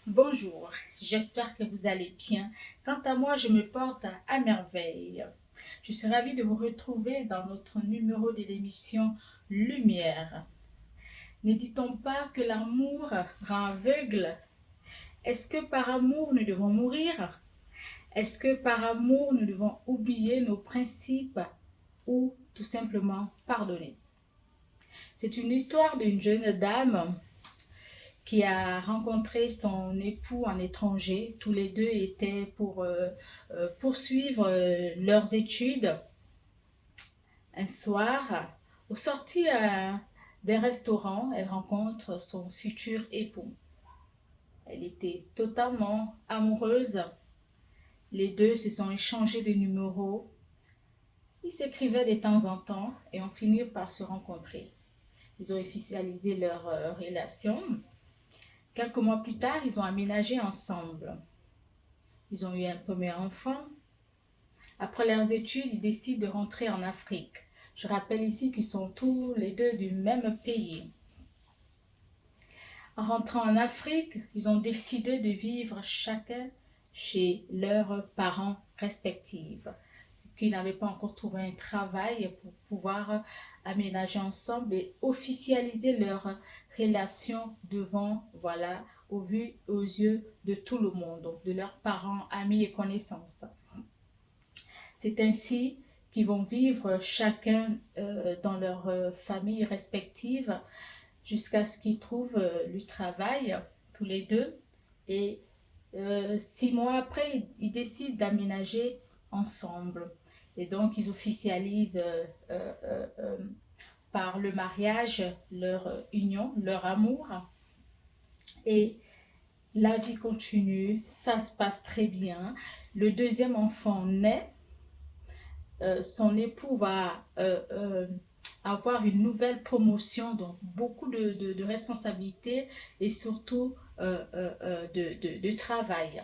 Bonjour, j'espère que vous allez bien. Quant à moi, je me porte à merveille. Je suis ravie de vous retrouver dans notre numéro de l'émission Lumière. Ne dit-on pas que l'amour rend aveugle? Est-ce que par amour nous devons mourir? Est-ce que par amour nous devons oublier nos principes ou tout simplement pardonner? C'est une histoire d'une jeune dame qui a rencontré son époux en étranger. Tous les deux étaient pour poursuivre leurs études. Un soir, au sortir des restaurants, elle rencontre son futur époux. Elle était totalement amoureuse. Les deux se sont échangés de numéros. Ils s'écrivaient de temps en temps et ont fini par se rencontrer. Ils ont officialisé leur relation. Quelques mois plus tard, ils ont aménagé ensemble. Ils ont eu un premier enfant. Après leurs études, ils décident de rentrer en Afrique. Je rappelle ici qu'ils sont tous les deux du même pays. En rentrant en Afrique, ils ont décidé de vivre chacun chez leurs parents respectifs, qui n'avaient pas encore trouvé un travail pour pouvoir aménager ensemble et officialiser leur relation devant, voilà, aux yeux de tout le monde, donc de leurs parents, amis et connaissances. C'est ainsi qu'ils vont vivre chacun dans leur famille respective jusqu'à ce qu'ils trouvent le travail, tous les deux. Et 6 mois après, ils décident d'aménager ensemble. Et donc, ils officialisent par le mariage leur union, leur amour. Et la vie continue, ça se passe très bien. Le deuxième enfant naît. Son époux va avoir une nouvelle promotion, donc beaucoup de responsabilités et surtout de travail.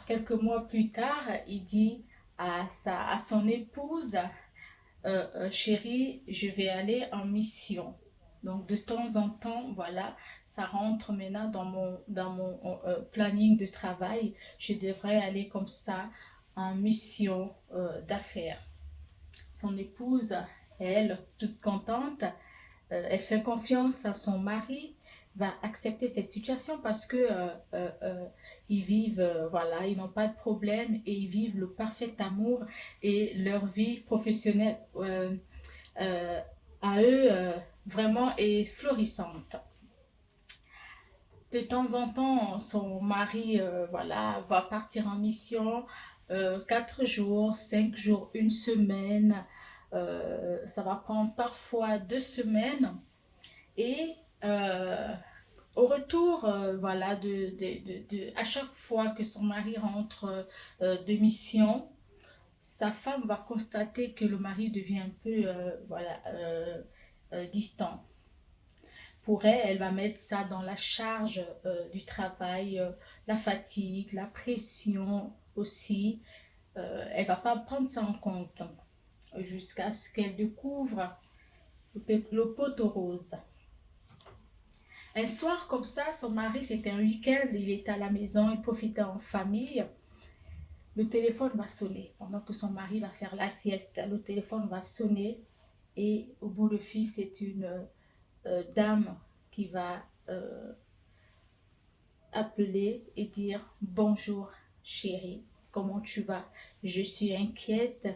Quelques mois plus tard, il dit à son épouse, chérie, je vais aller en mission. Donc de temps en temps, voilà, ça rentre maintenant dans mon planning de travail. Je devrais aller comme ça en mission d'affaires. Son épouse, elle, toute contente, elle fait confiance à son mari, va accepter cette situation parce que ils vivent, voilà, ils n'ont pas de problème et ils vivent le parfait amour et leur vie professionnelle euh, à eux vraiment est florissante. De temps en temps, son mari voilà, va partir en mission 4 jours, 5 jours, une semaine. Ça va prendre parfois 2 semaines. Et au retour, voilà, à chaque fois que son mari rentre de mission, sa femme va constater que le mari devient un peu voilà, distant. Pour elle, elle va mettre ça dans la charge du travail, la fatigue, la pression aussi. Elle va pas prendre ça en compte jusqu'à ce qu'elle découvre le poteau rose. Un soir comme ça, son mari, c'était un week-end, il était à la maison, il profitait en famille. Le téléphone va sonner pendant que son mari va faire la sieste. Le téléphone va sonner et au bout de fil, c'est une dame qui va appeler et dire bonjour chérie, comment tu vas? Je suis inquiète.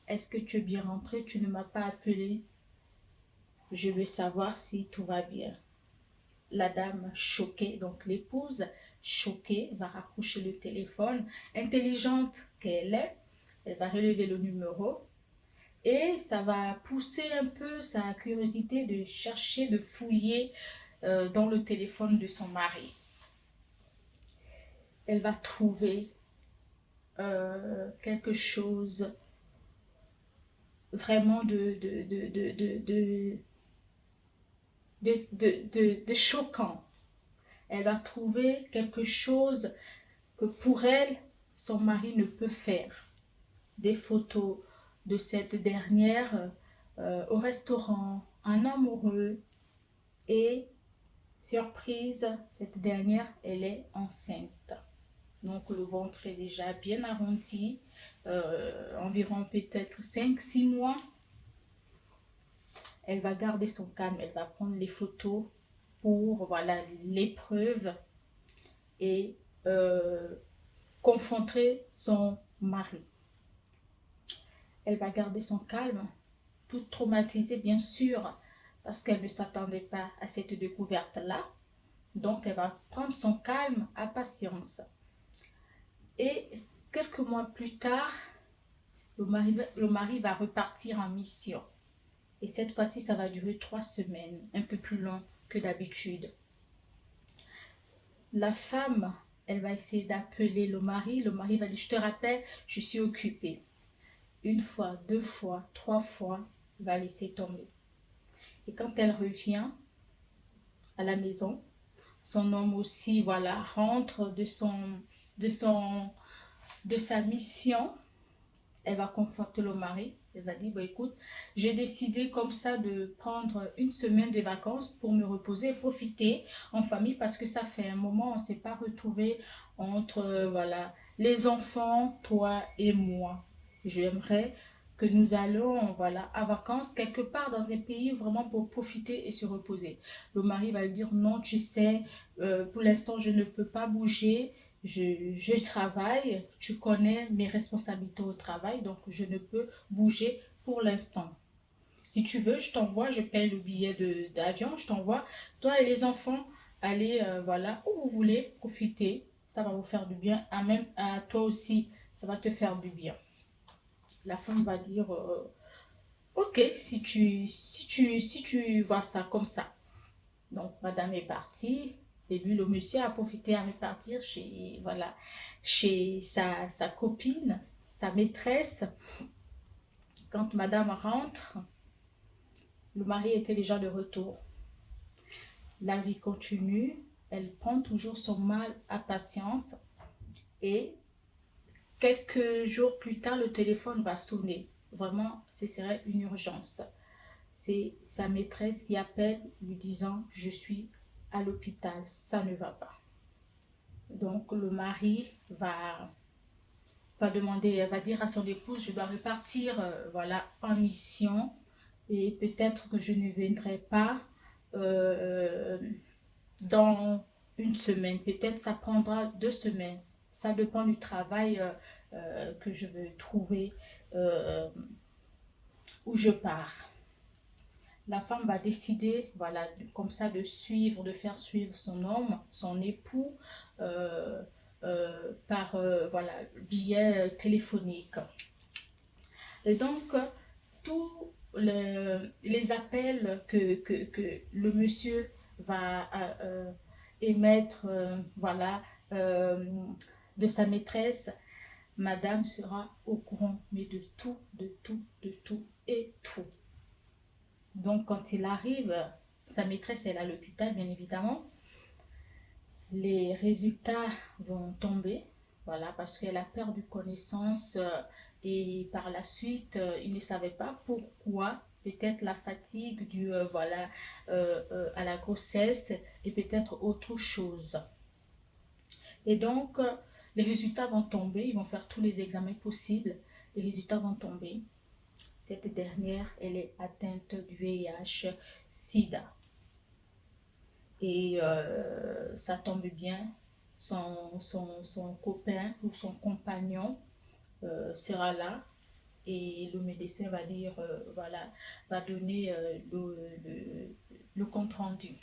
Est-ce que tu es bien rentré? Tu ne m'as pas appelé. Je veux savoir si tout va bien. La dame choquée, donc l'épouse choquée, va raccrocher le téléphone. Intelligente qu'elle est, elle va relever le numéro et ça va pousser un peu sa curiosité de chercher, de fouiller dans le téléphone de son mari. Elle va trouver quelque chose vraiment de choquant. Elle va trouver quelque chose que pour elle, son mari ne peut faire. Des photos de cette dernière au restaurant, en amoureux, et Surprise, cette dernière, elle est enceinte. Donc le ventre est déjà bien arrondi, environ peut-être 5 6 mois. Elle va garder son calme, elle va prendre les photos pour voilà l'épreuve et confronter son mari. Elle va garder son calme, toute traumatisée bien sûr, parce qu'elle ne s'attendait pas à cette découverte-là. Donc elle va prendre son calme à patience. Et quelques mois plus tard, le mari va repartir en mission. Et cette fois-ci, ça va durer 3 semaines, un peu plus long que d'habitude. La femme, elle va essayer d'appeler le mari. Le mari va dire, je te rappelle, je suis occupée. Une fois, 2 fois, 3 fois, il va laisser tomber. Et quand elle revient à la maison, son homme aussi, voilà, rentre de sa mission. Elle va confronter le mari. Elle va dire, bah, écoute, j'ai décidé comme ça de prendre une semaine de vacances pour me reposer et profiter en famille parce que ça fait un moment, on ne s'est pas retrouvé entre voilà, les enfants, toi et moi. J'aimerais que nous allons voilà, à vacances quelque part dans un pays vraiment pour profiter et se reposer. Le mari va lui dire, non, tu sais, pour l'instant, je ne peux pas bouger. Je travaille, tu connais mes responsabilités au travail, donc je ne peux bouger pour l'instant. Si tu veux, je t'envoie, je paye le billet d'avion, je t'envoie, toi et les enfants, allez, voilà, où vous voulez, profiter, ça va vous faire du bien, même à toi aussi, ça va te faire du bien. La femme va dire, ok, si tu vois ça comme ça. Donc, madame est partie. Et lui, le monsieur a profité à repartir chez, voilà, chez sa copine, sa maîtresse. Quand madame rentre, le mari était déjà de retour. La vie continue. Elle prend toujours son mal à patience. Et quelques jours plus tard, le téléphone va sonner. Vraiment, ce serait une urgence. C'est sa maîtresse qui appelle lui disant, je suis à l'hôpital, ça ne va pas. Donc le mari va demander, va dire à son épouse, je dois repartir voilà, en mission et peut-être que je ne viendrai pas euh, dans une semaine. Peut-être ça prendra 2 semaines. Ça dépend du travail que je veux trouver euh, où je pars. La femme va décider, voilà, comme ça, de faire suivre son homme, son époux, par, voilà, billet téléphonique. Et donc, tous les appels que le monsieur va émettre, voilà, euh, de sa maîtresse, madame sera au courant, mais de tout, de tout, de tout et tout. Donc, quand il arrive, sa maîtresse est à l'hôpital, bien évidemment. Les résultats vont tomber, voilà, parce qu'elle a perdu connaissance et par la suite, il ne savait pas pourquoi. Peut-être la fatigue due voilà, à la grossesse et peut-être autre chose. Et donc, les résultats vont tomber, ils vont faire tous les examens possibles. Les résultats vont tomber. Cette dernière, elle est atteinte du VIH-Sida. Et ça tombe bien, son copain ou son compagnon sera là et le médecin va dire, voilà, va donner le compte rendu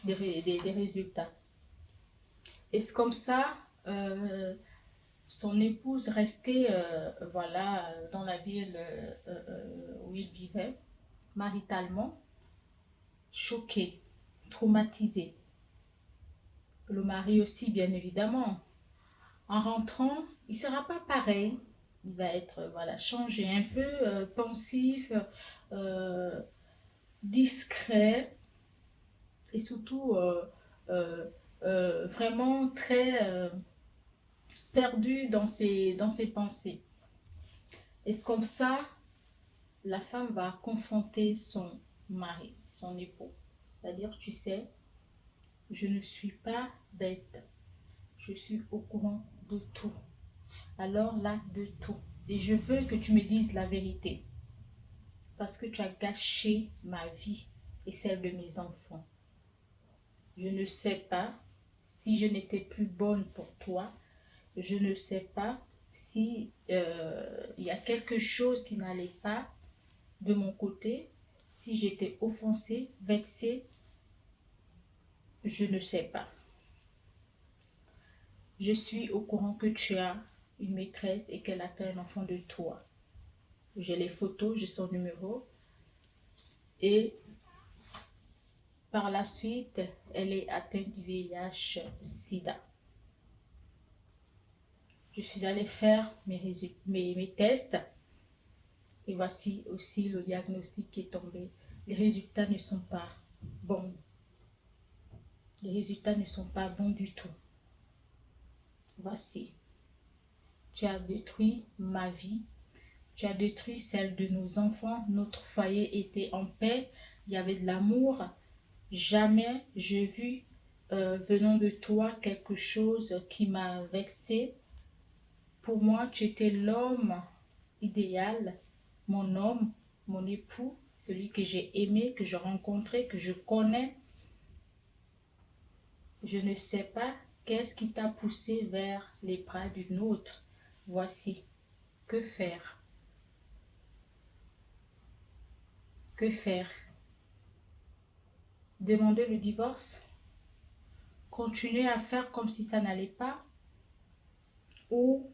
des résultats. Et c'est comme ça, son épouse restait voilà, dans la ville où il vivait, maritalement, choquée, traumatisée. Le mari aussi, bien évidemment. En rentrant, il ne sera pas pareil. Il va être voilà, changé, un peu pensif, euh, discret et surtout euh, vraiment très perdu dans ses pensées. Et c'est comme ça, la femme va confronter son mari, son époux. C'est-à-dire, tu sais, Je ne suis pas bête. Je suis au courant de tout. Alors là, de tout. Et je veux que tu me dises la vérité. Parce que tu as gâché ma vie et celle de mes enfants. Je ne sais pas si je n'étais plus bonne pour toi. Je ne sais pas si il y a quelque chose qui n'allait pas de mon côté. Si j'étais offensée, vexée, je ne sais pas. Je suis au courant que tu as une maîtresse et qu'elle attend un enfant de toi. J'ai les photos, j'ai son numéro. Et par la suite, elle est atteinte du VIH-Sida. Je suis allée faire mes tests et voici aussi le diagnostic qui est tombé. Les résultats ne sont pas bons. Les résultats ne sont pas bons du tout. Voici. Tu as détruit ma vie. Tu as détruit celle de nos enfants. Notre foyer était en paix. Il y avait de l'amour. Jamais j'ai vu venant de toi quelque chose qui m'a vexée. Pour moi, tu étais l'homme idéal, mon homme, mon époux, celui que j'ai aimé, que j'ai rencontré, que je connais. Je ne sais pas qu'est-ce qui t'a poussé vers les bras d'une autre. Voici. Que faire? Que faire? Demander le divorce? Continuer à faire comme si ça n'allait pas? Ou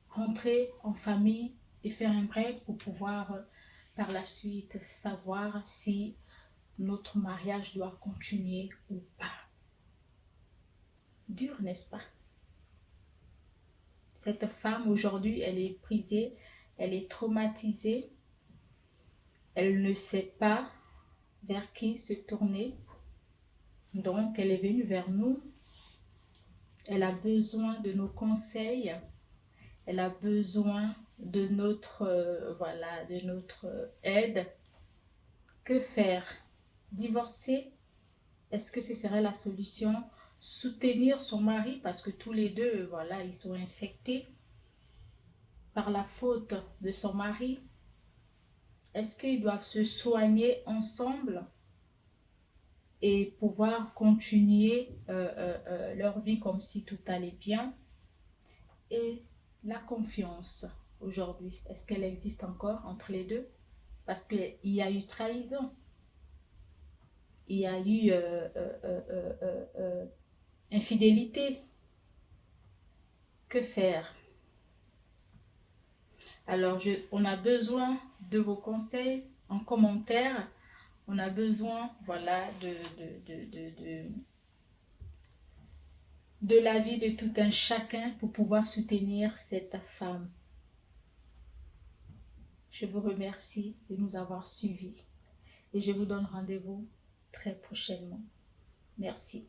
rentrer en famille et faire un break pour pouvoir par la suite savoir si notre mariage doit continuer ou pas? Dur, n'est-ce pas? Cette femme aujourd'hui, elle est brisée, elle est traumatisée, elle ne sait pas vers qui se tourner. Donc, elle est venue vers nous. Elle a besoin de nos conseils. Elle a besoin de notre, voilà, de notre aide. Que faire? Divorcer? Est-ce que ce serait la solution? Soutenir son mari parce que tous les deux, voilà, ils sont infectés par la faute de son mari. Est-ce qu'ils doivent se soigner ensemble et pouvoir continuer leur vie comme si tout allait bien? Et la confiance aujourd'hui, est-ce qu'elle existe encore entre les deux? Parce qu'il y a eu trahison, il y a eu infidélité. Que faire? Alors, on a besoin de vos conseils en commentaire. On a besoin, voilà, de l'avis de tout un chacun pour pouvoir soutenir cette femme. Je vous remercie de nous avoir suivis et je vous donne rendez-vous très prochainement. Merci.